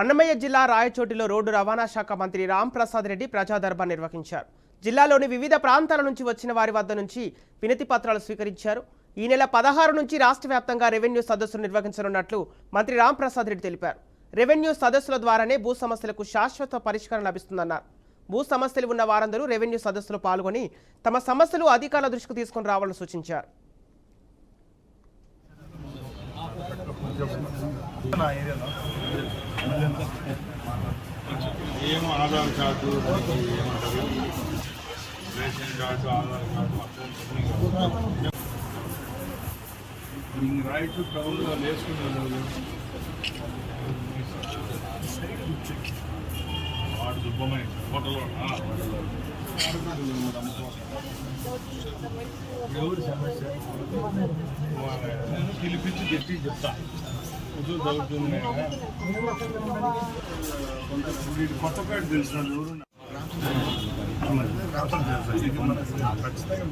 అన్నమయ్య జిల్లా రాయచోటిలో రోడ్డు రవాణా శాఖ మంత్రి రాంప్రసాద్ రెడ్డి ప్రజా దర్బార్ నిర్వహించారు. జిల్లాలోని వివిధ ప్రాంతాల నుంచి వచ్చిన వారి వద్ద నుంచి వినతి పత్రాలు స్వీకరించారు. ఈ నెల 16 నుంచి రాష్ట్ర వ్యాప్తంగా రెవెన్యూ సదస్సులు నిర్వహించనున్నట్లు మంత్రి రాంప్రసాద్ రెడ్డి తెలిపారు. రెవెన్యూ సదస్సుల ద్వారానే భూ సమస్యలకు శాశ్వత పరిష్కారం లభిస్తుందన్నారు. భూ సమస్యలు ఉన్న వారందరూ రెవెన్యూ సదస్సులో పాల్గొని తమ సమస్యలు అధికారుల దృష్టికి తీసుకుని రావాలని సూచించారు. ఏం Aadhaar card ration card Aadhaar card right టౌన్లో వేసుకున్నాను వాడు దుబ్బమైన హోటల్లో ఎవరు సమస్య పిలిపించి గట్టి చెప్తా ఉద్యోగం చదువుతుంది కొత్తపేట తెలిసిన ఎవరు ఖచ్చితంగా